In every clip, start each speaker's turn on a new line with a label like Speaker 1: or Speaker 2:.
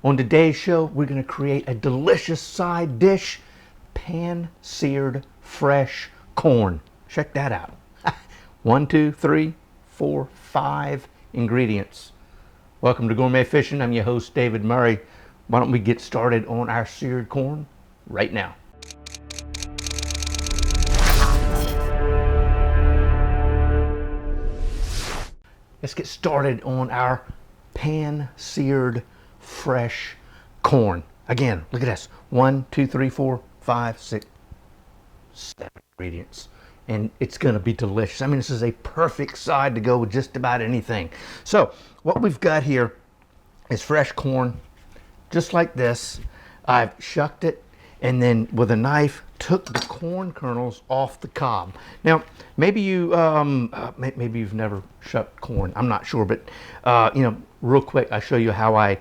Speaker 1: On today's show, we're going to create a delicious side dish, pan-seared fresh corn. Check that out. 1, 2, 3, 4, 5 ingredients. Welcome to Gourmet Fishing. I'm your host, David Murray. Why don't we get started on our seared corn right now? Let's get started on our pan-seared fresh corn. Again, look at this. 1, 2, 3, 4, 5, 6, 7 ingredients. And it's going to be delicious. I mean, this is a perfect side to go with just about anything. So what we've got here is fresh corn, just like this. I've shucked it and then with a knife took the corn kernels off the cob. Now, maybe you've never shucked corn. I'm not sure, but real quick, I'll show you how I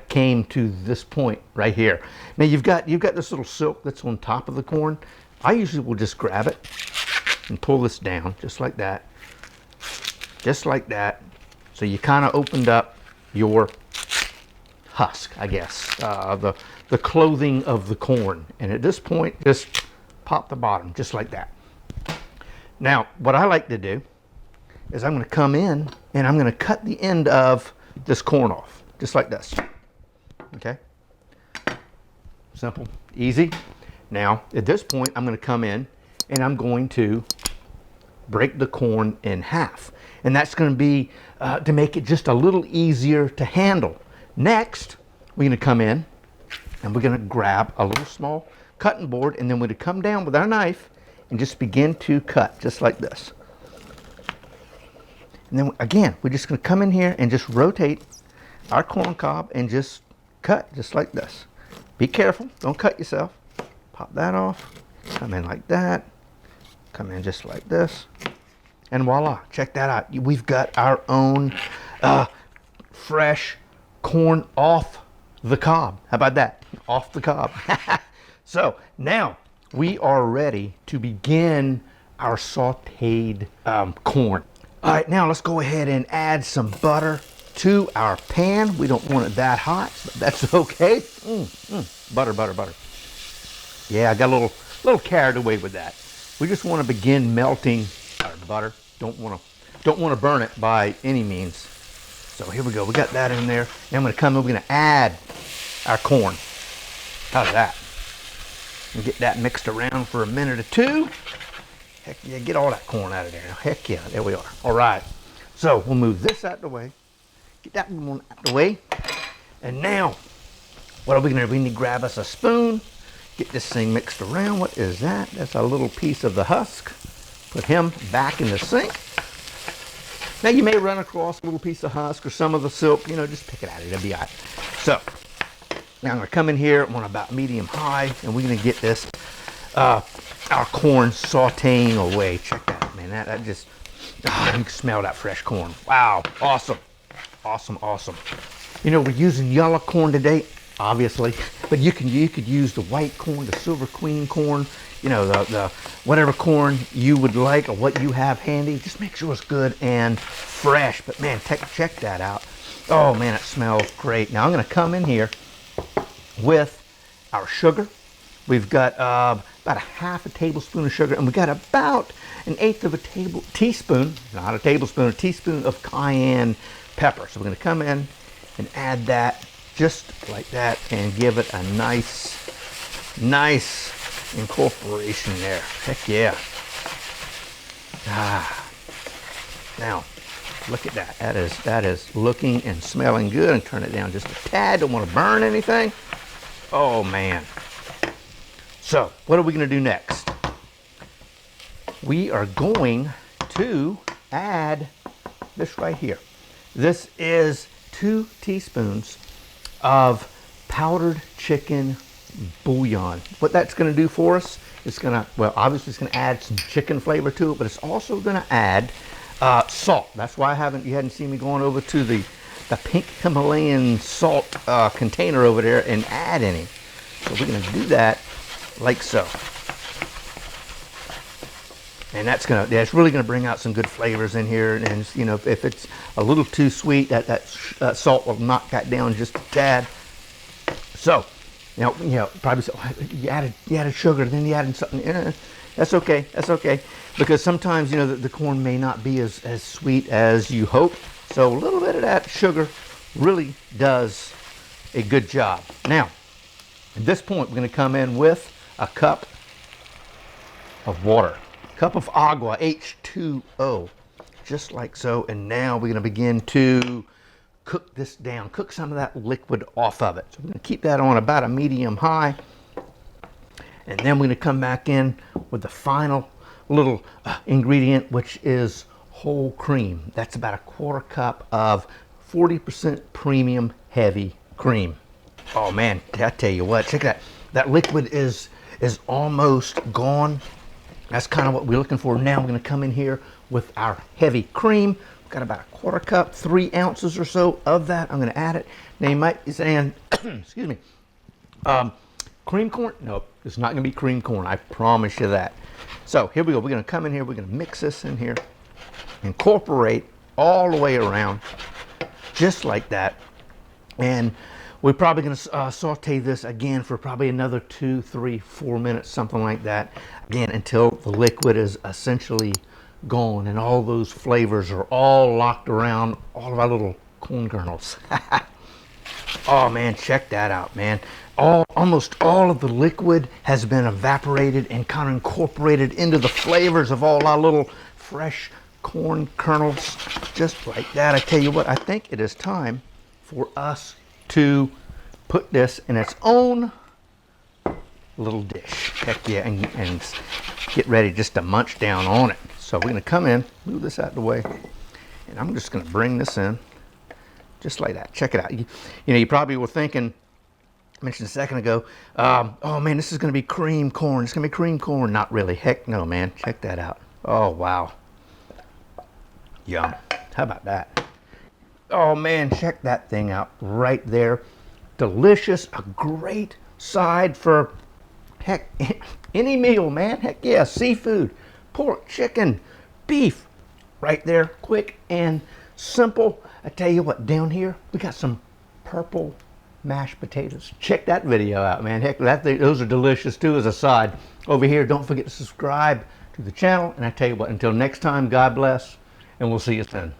Speaker 1: came to this point right here. Now you've got this little silk that's on top of the corn. I usually will just grab it and pull this down just like that, So you kind of opened up your husk, I guess, the clothing of the corn. And at this point, just pop the bottom just like that. Now, what I like to do is I'm going to come in and I'm going to cut the end of this corn off, just like this. Okay? Simple, easy. Now, at this point, I'm going to come in and I'm going to break the corn in half. And that's going to be to make it just a little easier to handle. Next, we're going to come in and we're going to grab a little small cutting board, and then we're going to come down with our knife and just begin to cut just like this. And then again, we're just going to come in here and just rotate our corn cob and just cut just like this. Be careful, don't cut yourself. Pop that off, come in like that, come in just like this, and voila, check that out. We've got our own fresh corn off the cob. How about that? Off the cob. So now we are ready to begin our sauteed corn. All right, now let's go ahead and add some butter to our pan. We don't want it that hot, but that's okay. Butter, butter, butter. Yeah, I got a little carried away with that. We just want to begin melting our butter. Don't want to burn it by any means. So here we go. We got that in there. Now I'm going to come in. We're going to add our corn. How's that? And get that mixed around for a minute or two. Heck yeah, get all that corn out of there. Heck yeah, there we are. All right. So we'll move this out of the way. Get that one out of the way. And now, what are we going to do? We need to grab us a spoon. Get this thing mixed around. What is that? That's a little piece of the husk. Put him back in the sink. Now you may run across a little piece of husk or some of the silk. Just pick it out. It'll be all right. So now I'm going to come in here on about medium high, and we're going to get this our corn sauteing away. Check that out, man. That just you can smell that fresh corn. Wow, awesome, awesome, awesome. We're using yellow corn today, obviously, but you could use the white corn, the silver queen corn, the whatever corn you would like or what you have handy. Just make sure it's good and fresh. But man, check that out. Oh man, it smells great. Now I'm going to come in here with our sugar. We've got about a half a tablespoon of sugar, and we got about an eighth of a teaspoon, not a tablespoon, a teaspoon of cayenne pepper. So we're going to come in and add that just like that and give it a nice incorporation there. Heck yeah. Now look at that. That is looking and smelling good. And turn it down just a tad. Don't want to burn anything. Oh man. So what are we going to do next? We are going to add this right here. This is 2 teaspoons of powdered chicken bouillon. What that's going to do for us is obviously it's going to add some chicken flavor to it, but it's also going to add salt. That's why you hadn't seen me going over to the pink Himalayan salt container over there and add any. So we're going to do that like so. And that's really going to bring out some good flavors in here. And if it's a little too sweet, that salt will knock that down just a tad. So, probably say, "Oh, you added sugar, then you added something." That's okay. That's okay, because sometimes the corn may not be as sweet as you hope. So a little bit of that sugar really does a good job. Now, at this point, we're going to come in with a cup of water, cup of agua, H2O, just like so. And now we're going to begin to cook this down, cook some of that liquid off of it. So we're going to keep that on about a medium high. And then we're going to come back in with the final little ingredient, which is whole cream. That's about a quarter cup of 40% premium heavy cream. Oh man, I tell you what, check that. That liquid is almost gone. That's kind of what we're looking for. Now we're going to come in here with our heavy cream. We've got about a quarter cup, 3 ounces or so of that. I'm going to add it. Now you might be saying, excuse me, cream corn? Nope, it's not going to be cream corn. I promise you that. So here we go. We're going to come in here. We're going to mix this in here, incorporate all the way around, just like that. And we're probably going to saute this again for probably another 2, 3, 4 minutes, something like that. Again, until the liquid is essentially gone and all those flavors are all locked around all of our little corn kernels. Oh man, check that out, man. Almost all of the liquid has been evaporated and kind of incorporated into the flavors of all our little fresh corn kernels, just like that. I tell you what, I think it is time for us to put this in its own little dish. Heck yeah, and get ready just to munch down on it. So we're going to come in, move this out of the way, and I'm just going to bring this in just like that. Check it out. You probably were thinking, I mentioned a second ago, oh man, this is going to be cream corn. It's going to be cream corn. Not really. Heck no, man. Check that out. Oh, wow. Yum. How about that? Oh man, check that thing out right there. Delicious. A great side for, heck, any meal, man. Heck yeah. Seafood, pork, chicken, beef. Right there. Quick and simple. I tell you what, down here, we got some purple mashed potatoes. Check that video out, man. Heck, those are delicious too as a side. Over here, don't forget to subscribe to the channel. And I tell you what, until next time, God bless, and we'll see you soon.